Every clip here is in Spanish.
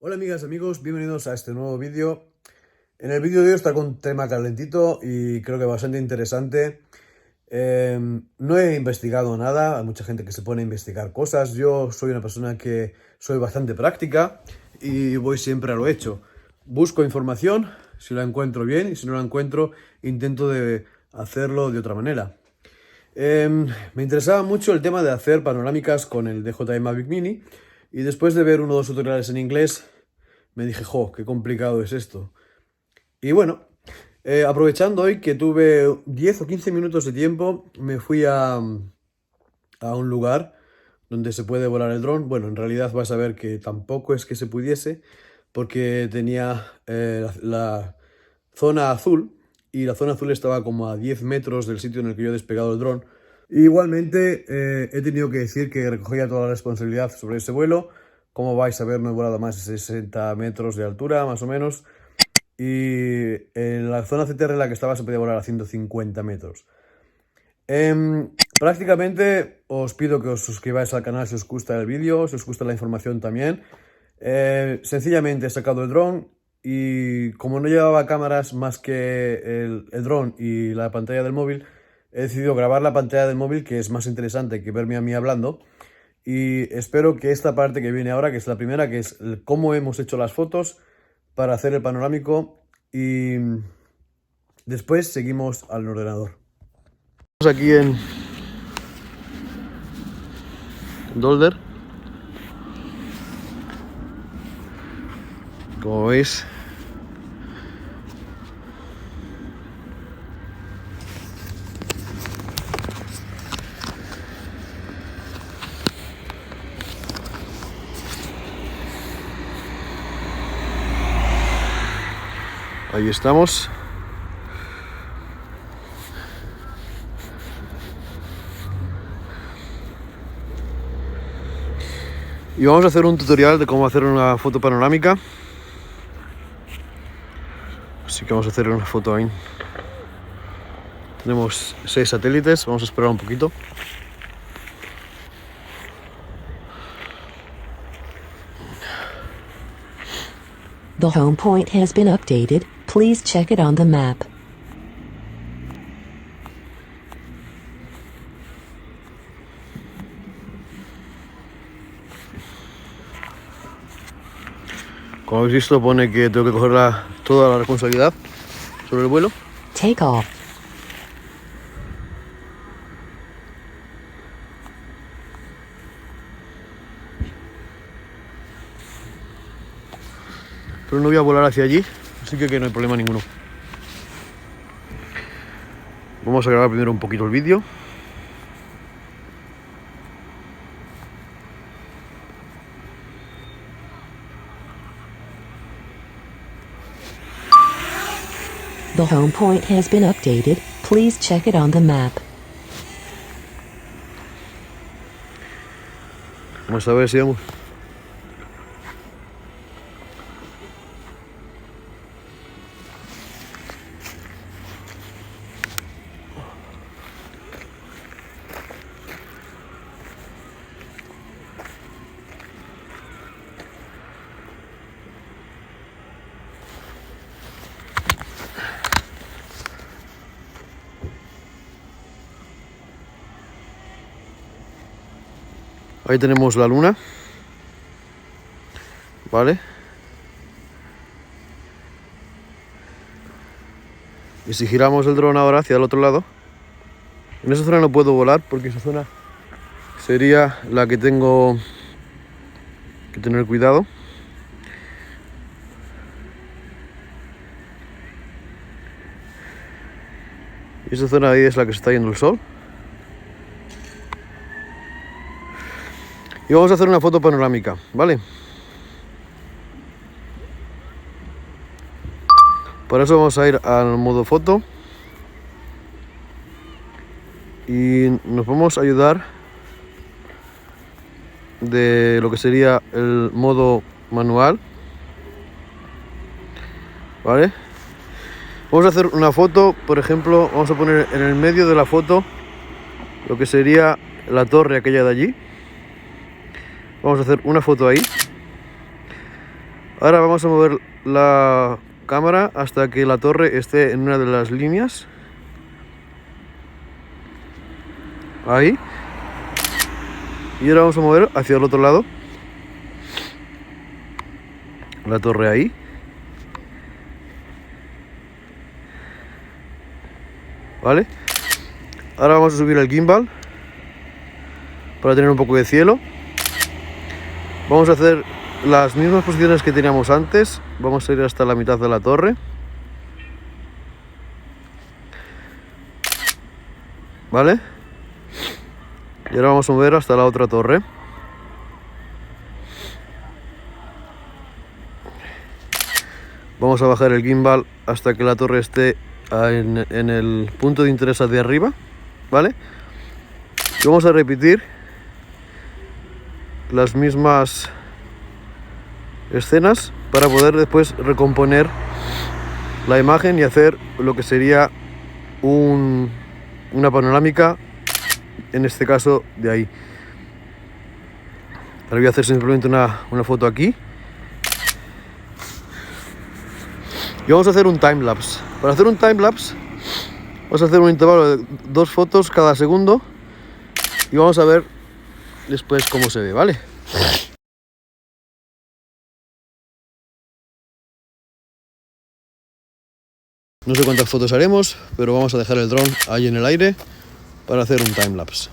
Hola amigas, amigos, bienvenidos a este nuevo vídeo. En el vídeo de hoy está con un tema calentito y creo que bastante interesante. No he investigado nada, hay mucha gente que se pone a investigar cosas. Yo soy una persona que soy bastante práctica y voy siempre a lo hecho. Busco información, si la encuentro bien, y si no la encuentro, intento de hacerlo de otra manera. Me interesaba mucho el tema de hacer panorámicas con el DJI Mavic Mini y después de ver uno o dos tutoriales en inglés me dije, jo, qué complicado es esto. Y bueno, aprovechando hoy que tuve 10 o 15 minutos de tiempo, me fui a un lugar donde se puede volar el dron. Bueno, en realidad vas a ver que tampoco es que se pudiese, porque tenía la zona azul, y la zona azul estaba como a 10 metros del sitio en el que yo he despegado el dron. Igualmente, he tenido que decir que recogía toda la responsabilidad sobre ese vuelo. Como vais a ver, no he volado más de 60 metros de altura, más o menos. Y en la zona CTR en la que estaba se podía volar a 150 metros. Prácticamente os pido que os suscribáis al canal si os gusta el vídeo, si os gusta la información también. Sencillamente he sacado el dron y como no llevaba cámaras más que el dron y la pantalla del móvil, he decidido grabar la pantalla del móvil, que es más interesante que verme a mí hablando. Y espero que esta parte que viene ahora, que es la primera, que es cómo hemos hecho las fotos para hacer el panorámico, y después seguimos al ordenador. Estamos aquí en Dolder. Como veis, ahí estamos. Y vamos a hacer un tutorial de cómo hacer una foto panorámica. Así que vamos a hacer una foto ahí. Tenemos 6 satélites, vamos a esperar un poquito. The home point has been updated. Please check it on the map. Como habéis visto, pone que tengo que coger toda la responsabilidad sobre el vuelo. Take off. Pero no voy a volar hacia allí, así que no hay problema ninguno. Vamos a grabar primero un poquito el vídeo. The home point has been updated. Please check it on the map. Vamos a ver si vamos. Ahí tenemos la luna, ¿vale? Y si giramos el dron ahora hacia el otro lado, en esa zona no puedo volar porque esa zona sería la que tengo que tener cuidado. Y esa zona ahí es la que se está yendo el sol. Y vamos a hacer una foto panorámica, ¿vale? Para eso vamos a ir al modo foto. Y nos vamos a ayudar de lo que sería el modo manual, ¿vale? Vamos a hacer una foto, por ejemplo, vamos a poner en el medio de la foto lo que sería la torre aquella de allí. Vamos a hacer una foto ahí. Ahora vamos a mover la cámara hasta que la torre esté en una de las líneas. Ahí. Y ahora vamos a mover hacia el otro lado. La torre ahí. ¿Vale? Ahora vamos a subir el gimbal para tener un poco de cielo. Vamos a hacer las mismas posiciones que teníamos antes. Vamos a ir hasta la mitad de la torre. ¿Vale? Y ahora vamos a mover hasta la otra torre. Vamos a bajar el gimbal hasta que la torre esté en el punto de interés hacia arriba. ¿Vale? Y vamos a repetir las mismas escenas para poder después recomponer la imagen y hacer lo que sería una panorámica, en este caso de ahí. Ahora voy a hacer simplemente una foto aquí y vamos a hacer un timelapse. Para hacer un timelapse vamos a hacer un intervalo de 2 fotos cada segundo y vamos a ver después cómo se ve, ¿vale? No sé cuántas fotos haremos, pero vamos a dejar el dron ahí en el aire para hacer un timelapse.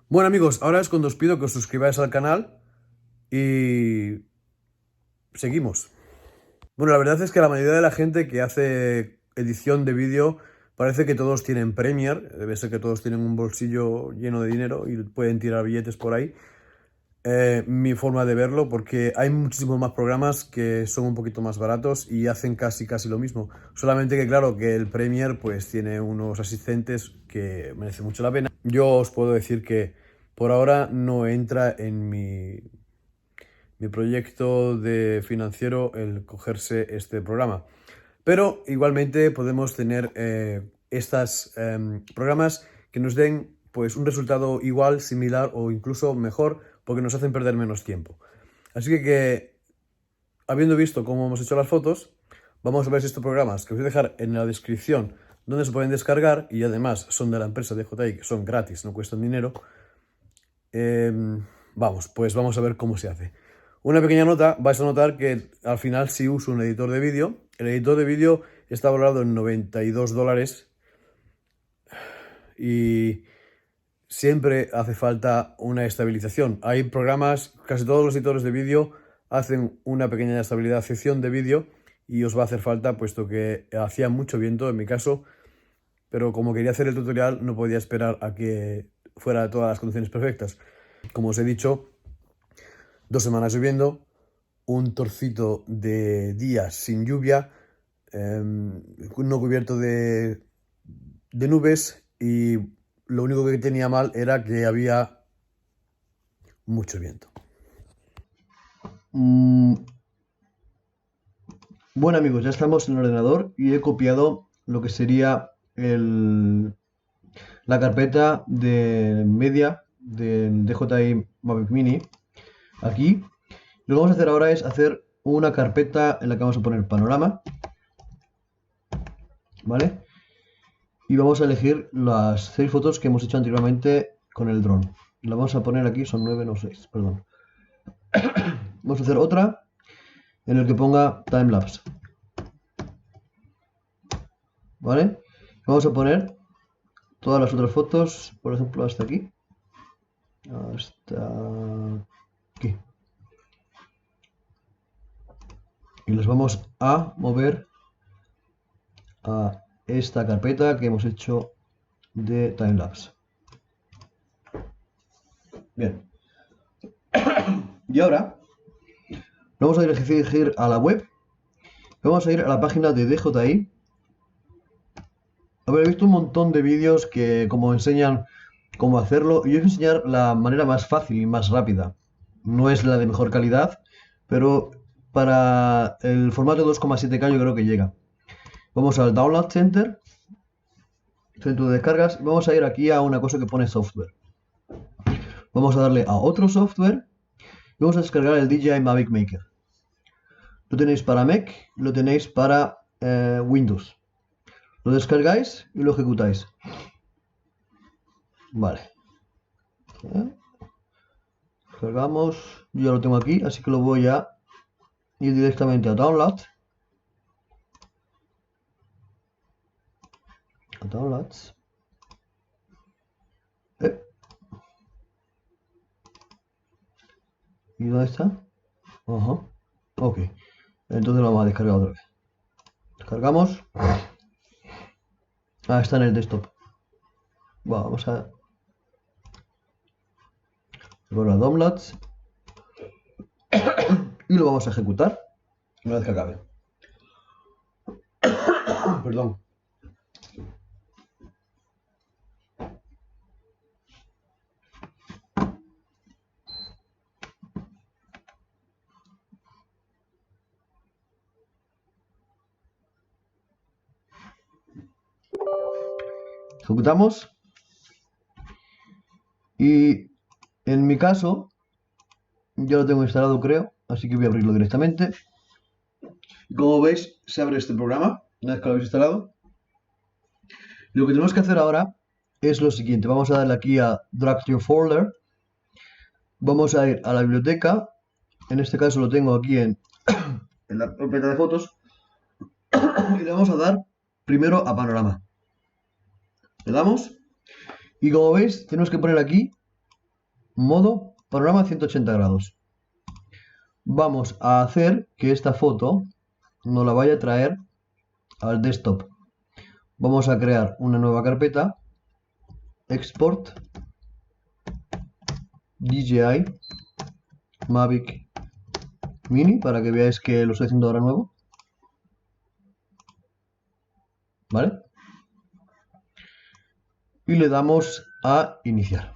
Bueno amigos, ahora es cuando os pido que os suscribáis al canal y seguimos. Bueno, la verdad es que la mayoría de la gente que hace edición de vídeo parece que todos tienen Premiere, debe ser que todos tienen un bolsillo lleno de dinero y pueden tirar billetes por ahí. Mi forma de verlo, porque hay muchísimos más programas que son un poquito más baratos y hacen casi lo mismo. Solamente que claro, que el Premiere pues tiene unos asistentes que merece mucho la pena. Yo os puedo decir que por ahora no entra en mi proyecto de financiero el cogerse este programa. Pero igualmente podemos tener estos programas que nos den pues un resultado igual, similar o incluso mejor, porque nos hacen perder menos tiempo. Así que habiendo visto cómo hemos hecho las fotos, vamos a ver estos programas que os voy a dejar en la descripción donde se pueden descargar y además son de la empresa DJI, que son gratis, no cuestan dinero. Pues vamos a ver cómo se hace. Una pequeña nota, vais a notar que al final sí uso un editor de vídeo. El editor de vídeo está valorado en $92 y siempre hace falta una estabilización. Hay programas, casi todos los editores de vídeo hacen una pequeña estabilidad, sección de vídeo, y os va a hacer falta puesto que hacía mucho viento en mi caso, pero como quería hacer el tutorial no podía esperar a que fuera todas las condiciones perfectas. Como os he dicho, 2 semanas lloviendo, un trocito de días sin lluvia, no cubierto de nubes, y lo único que tenía mal era que había mucho viento. Bueno amigos, ya estamos en el ordenador y he copiado lo que sería la carpeta de media del DJI Mavic Mini. Aquí lo que vamos a hacer ahora es hacer una carpeta en la que vamos a poner panorama, ¿vale? Y vamos a elegir las 6 fotos que hemos hecho anteriormente con el dron. La vamos a poner aquí, son 9, no 6, perdón. Vamos a hacer otra en el que ponga timelapse, ¿vale? Vamos a poner todas las otras fotos, por ejemplo, hasta aquí. Hasta aquí. Y las vamos a mover a esta carpeta que hemos hecho de timelapse. Bien. Y ahora vamos a dirigir a la web. Vamos a ir a la página de DJI. Habréis visto un montón de vídeos que como enseñan cómo hacerlo. Y yo os voy a enseñar la manera más fácil y más rápida. No es la de mejor calidad, pero para el formato 2,7K yo creo que llega. Vamos al Download Center, centro de descargas, y vamos a ir aquí a una cosa que pone software. Vamos a darle a otro software y vamos a descargar el DJI Mavic Maker. Lo tenéis para Mac, lo tenéis para Windows. Lo descargáis y lo ejecutáis. Vale. Cargamos. Yo ya lo tengo aquí, así que lo voy a ir directamente a Download. A Downloads. ¿Y dónde está? Ajá. Ok. Entonces lo vamos a descargar otra vez. Descargamos. Ah, está en el desktop. Vamos a... Bueno, a Downloads. Y lo vamos a ejecutar una vez que acabe. Perdón. Ejecutamos. Y en mi caso, ya lo tengo instalado, creo, así que voy a abrirlo directamente. Como veis, se abre este programa una vez que lo habéis instalado. Lo que tenemos que hacer ahora es lo siguiente. Vamos a darle aquí a Drag to Folder. Vamos a ir a la biblioteca. En este caso lo tengo aquí en la carpeta de fotos. Y le vamos a dar primero a panorama. Le damos. Y como veis, tenemos que poner aquí modo panorama 180 grados. Vamos a hacer que esta foto nos la vaya a traer al desktop. Vamos a crear una nueva carpeta. Export DJI Mavic Mini, para que veáis que lo estoy haciendo ahora nuevo. ¿Vale? Y le damos a iniciar.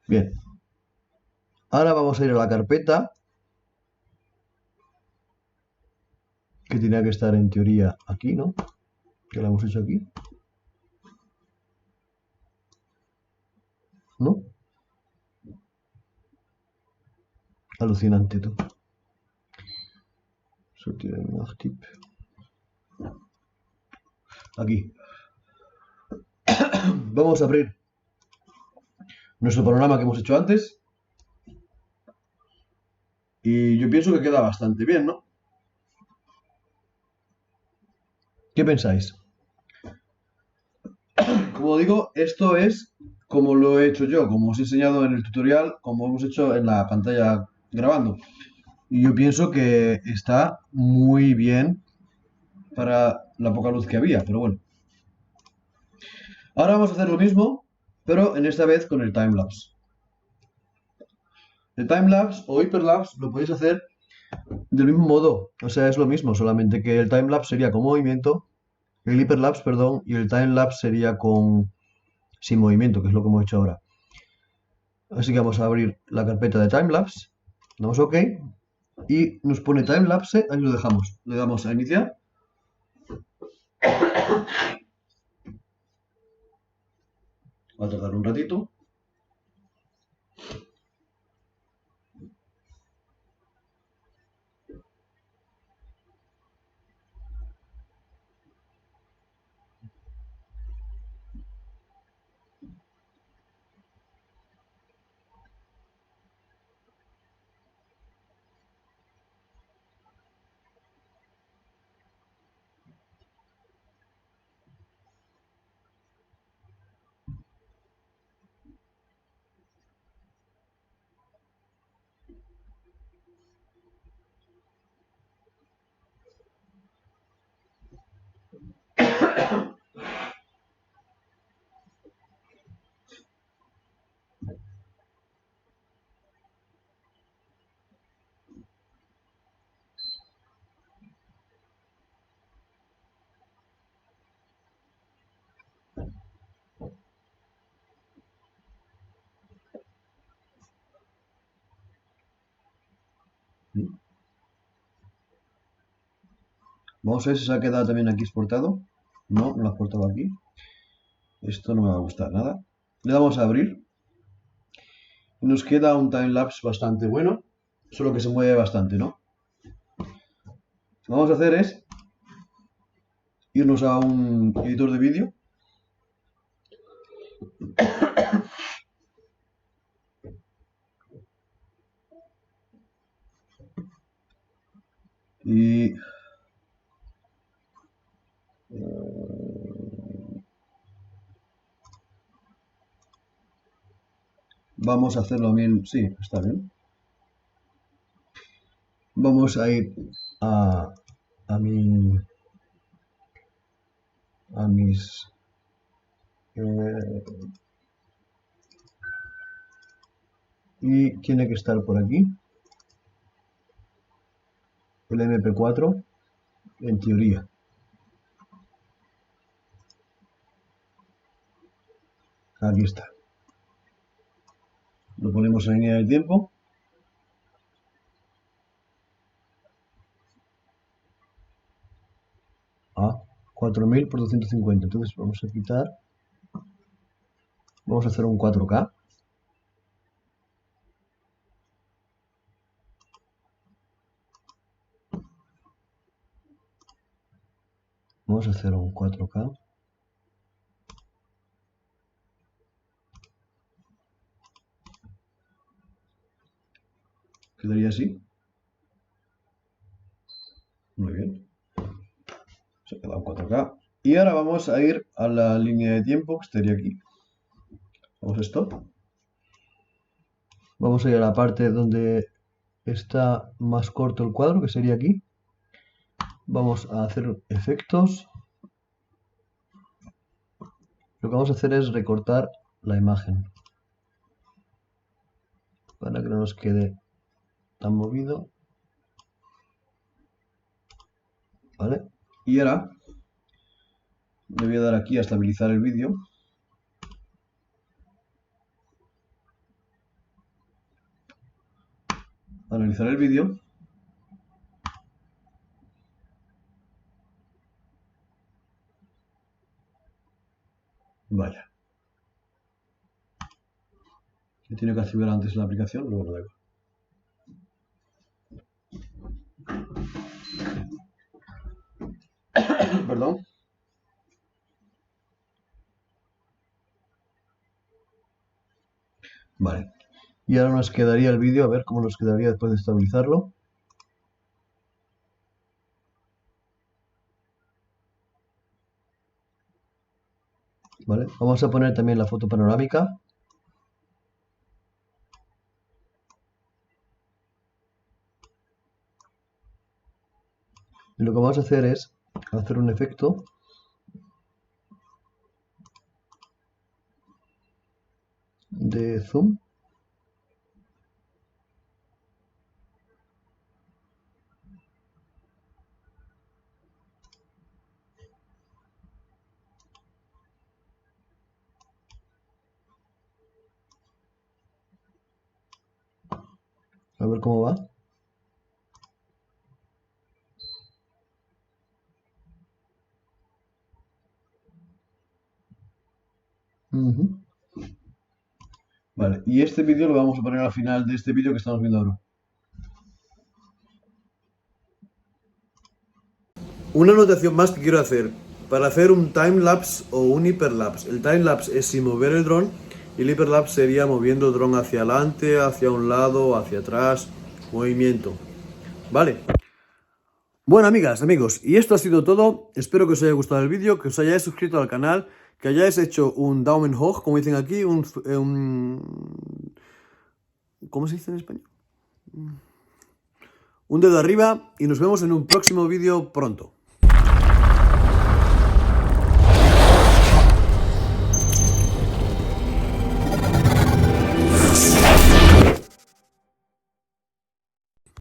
Bien. Ahora vamos a ir a la carpeta que tenía que estar en teoría aquí, ¿no? Que la hemos hecho aquí. ¿No? Alucinante, tú. Aquí. Vamos a abrir nuestro panorama que hemos hecho antes. Y yo pienso que queda bastante bien, ¿no? ¿Qué pensáis? Como digo, esto es como lo he hecho yo, como os he enseñado en el tutorial, como hemos hecho en la pantalla grabando. Y yo pienso que está muy bien para la poca luz que había, pero bueno. Ahora vamos a hacer lo mismo, pero en esta vez con el timelapse. El timelapse o hyperlapse lo podéis hacer del mismo modo, o sea, es lo mismo, solamente que el timelapse sería con movimiento, el hyperlapse, perdón, y el timelapse sería sin movimiento, que es lo que hemos hecho ahora. Así que vamos a abrir la carpeta de timelapse, damos OK y nos pone timelapse, ahí lo dejamos. Le damos a iniciar. Va a tardar un ratito. Vamos a ver si se ha quedado también aquí exportado. No, no lo ha exportado aquí. Esto no me va a gustar nada. Le damos a abrir. Y nos queda un timelapse bastante bueno. Solo que se mueve bastante, ¿no? Lo que vamos a hacer es irnos a un editor de vídeo. Y vamos a hacerlo a 1000. Sí, está bien. Vamos a ir a mi a mis y tiene que estar por aquí el MP4 en teoría. Aquí está. Lo ponemos en línea de tiempo. A 4000 por 250. Entonces vamos a quitar. Vamos a hacer un 4K. Vamos a hacer un 4K. Quedaría así. Muy bien. Se ha quedado en 4K. Y ahora vamos a ir a la línea de tiempo que estaría aquí. Vamos a stop. Vamos a ir a la parte donde está más corto el cuadro, que sería aquí. Vamos a hacer efectos. Lo que vamos a hacer es recortar la imagen para que no nos quede tan movido. ¿Vale? Y ahora le voy a dar aquí a estabilizar el vídeo. Analizar el vídeo. Vaya. He tenido que activar antes la aplicación, luego lo dejo. Perdón. Vale. Y ahora nos quedaría el vídeo, a ver cómo nos quedaría después de estabilizarlo. Vale. Vamos a poner también la foto panorámica. Y lo que vamos a hacer es hacer un efecto de zoom. A ver cómo va. Ujú. Vale, y este vídeo lo vamos a poner al final de este vídeo que estamos viendo ahora. Una anotación más que quiero hacer. Para hacer un timelapse o un hiperlapse. El timelapse es sin mover el dron y el hiperlapse sería moviendo el dron hacia adelante, hacia un lado, hacia atrás, movimiento. ¿Vale? Bueno, amigas, amigos, y esto ha sido todo. Espero que os haya gustado el vídeo, que os hayáis suscrito al canal, que hayáis hecho un Daumen hoch, como dicen aquí, ¿cómo se dice en español? Un dedo arriba y nos vemos en un próximo vídeo pronto.